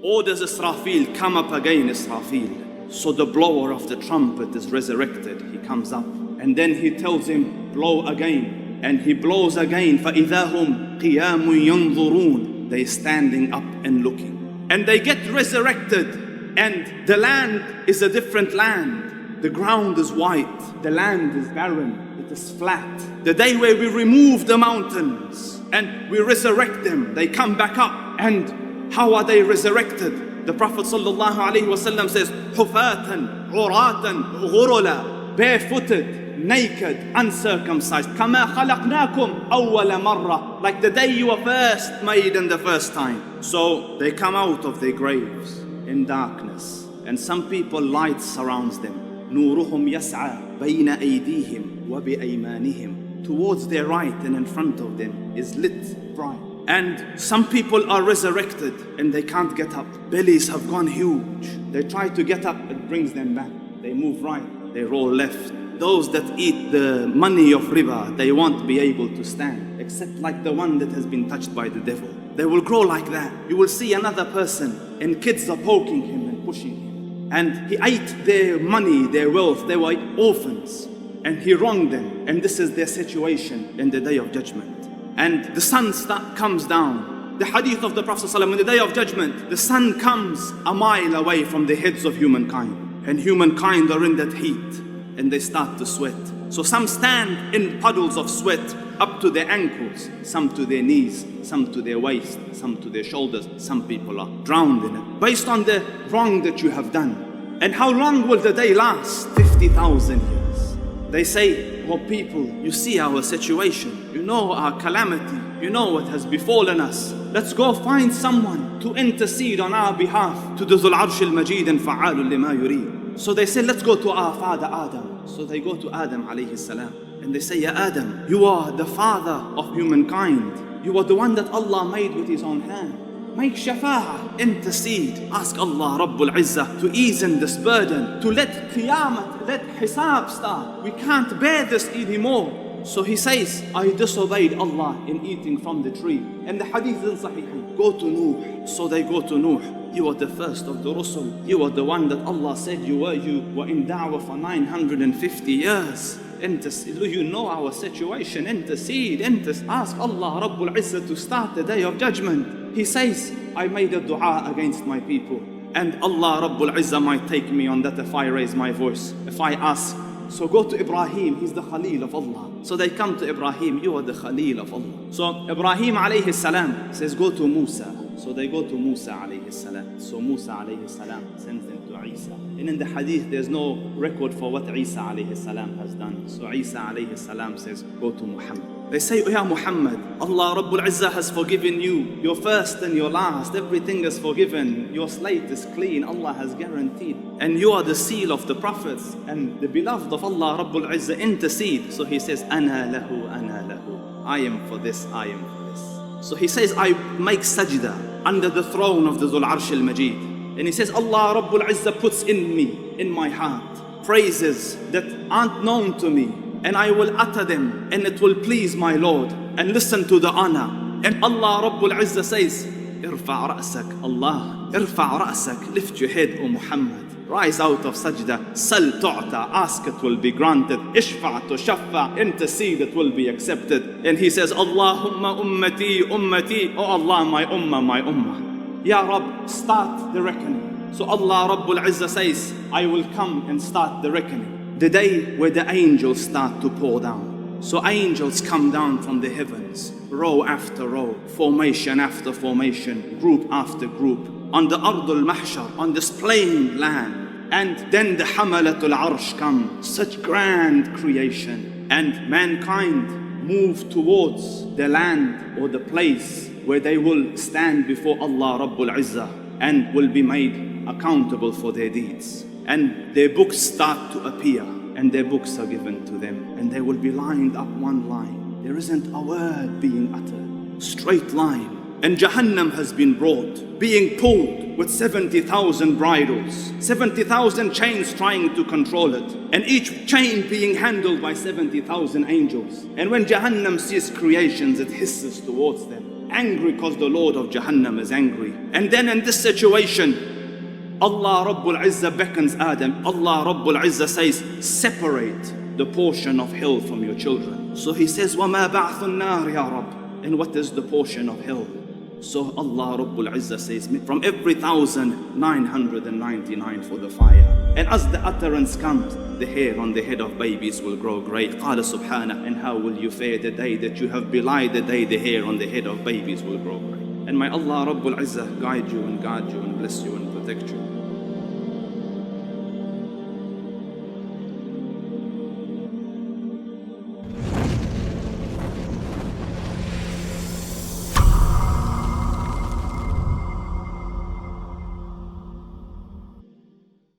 orders Israfil, come up again, Israfil. So the blower of the trumpet is resurrected. He comes up and then he tells him, blow again. And he blows again. فَإِذَا هُمْ قِيَامٌ يَنْظُرُونَ. They're standing up and looking. And they get resurrected. And the land is a different land. The ground is white. The land is barren. It is flat. The day where we remove the mountains and we resurrect them, they come back up. And how are they resurrected? The Prophet ﷺ says, حُفَاةً عُرَاةً غُرُلًا, barefooted, naked, uncircumcised. كَمَا خَلَقْنَاكُمْ أَوَّلَ مَرَّةٍ, like the day you were first made in the first time. So they come out of their graves in darkness. And some people, light surrounds them. نُورُهُمْ يَسْعَى بَيْنَ أَيْدِيهِمْ وَبِأَيْمَانِهِمْ. Towards their right and in front of them is lit bright. And some people are resurrected and they can't get up. Bellies have gone huge. They try to get up, it brings them back. They move right, they roll left. Those that eat the money of riba, they won't be able to stand, except like the one that has been touched by the devil. They will grow like that. You will see another person and kids are poking him and pushing him. And he ate their money, their wealth. They were orphans and he wronged them. And this is their situation in the day of judgment. And the sun comes down. The hadith of the Prophet ﷺ, in the day of judgment, the sun comes a mile away from the heads of humankind. And humankind are in that heat and they start to sweat. So some stand in puddles of sweat up to their ankles, some to their knees, some to their waist, some to their shoulders. Some people are drowned in it, based on the wrong that you have done. And how long will the day last? 50,000 years. They say, oh people, you see our situation, you know our calamity, you know what has befallen us. Let's go find someone to intercede on our behalf, to the Dhul Arsh al-Majid and Fa'alul lima yurid. So they say, let's go to our father Adam. So they go to Adam alayhi salam and they say, Ya Adam, you are the father of humankind. You are the one that Allah made with his own hand. Make shafa'ah, intercede, ask Allah Rabbul Izzah to ease in this burden, to let Qiyamah, let Hisab start. We can't bear this anymore. So he says, I disobeyed Allah in eating from the tree. And the hadith is Sahih. Go to Nuh. So they go to Nuh. You are the first of the Rusul. You are the one that Allah said you were in da'wah for 950 years. Intercede. You know our situation. Intercede. Ask Allah Rabbul Izzah to start the day of judgment. He says, I made a dua against my people. And Allah Rabbul Izzah might take me on that if I raise my voice. If I ask. So go to Ibrahim, he's the Khalil of Allah. So they come to Ibrahim, you are the Khalil of Allah. So Ibrahim alayhi salam says, go to Musa. So they go to Musa alayhi salam. So Musa alayhi salam sends them to Isa. And in the hadith, there's no record for what Isa alayhi salam has done. So Isa alayhi salam says, go to Muhammad. They say, oh, Ya Muhammad, Allah Rabbul Izzah has forgiven you. Your first and your last, everything is forgiven. Your slate is clean, Allah has guaranteed. And you are the seal of the prophets and the beloved of Allah Rabbul Izzah. Intercede. So he says, Ana lahu, ana lahu. I am for this, I am for this. So he says, I make sajda under the throne of the Dhul Arsh al-Majid. And he says, Allah Rabbul Izzah puts in me, in my heart, praises that aren't known to me. And I will utter them and it will please my Lord. And listen to the honor. And Allah Rabbul Izzah says, Irfa' ra'sak, Allah, irfa' ra'sak, lift your head, O Muhammad. Rise out of sajda, sal tu'ta, ask it will be granted. Ishfa' tushaffa, intercede it will be accepted. And he says, Allahumma ummati, ummati, oh Allah, my ummah. Ya Rabb, start the reckoning. So Allah Rabbul Izzah says, I will come and start the reckoning. The day where the angels start to pour down. So angels come down from the heavens, row after row, formation after formation, group after group, on the Ardul Mahshar, on this plain land. And then the Hamalatul Arsh come, such grand creation. And mankind move towards the land or the place where they will stand before Allah Rabbul Izzah and will be made accountable for their deeds. And their books start to appear and their books are given to them and they will be lined up one line. There isn't a word being uttered. Straight line. And Jahannam has been brought, being pulled with 70,000 bridles, 70,000 chains trying to control it, and each chain being handled by 70,000 angels. And when Jahannam sees creations, it hisses towards them. angry because the Lord of Jahannam is angry. And then in this situation, Allah Rabbul Izzah beckons Adam. Allah Rabbul Izzah says, separate the portion of hell from your children. So he says, وَمَا بَعْثُ النَّارِ يَا رَبِّ. And what is the portion of hell? So Allah Rabbul Izzah says, from every 1,999 for the fire. And as the utterance comes, the hair on the head of babies will grow grey. قال سبحانه, and how will you fare the day that you have belied the day the hair on the head of babies will grow grey. And may Allah Rabbul Izzah guide you and guard you and bless you and protect you.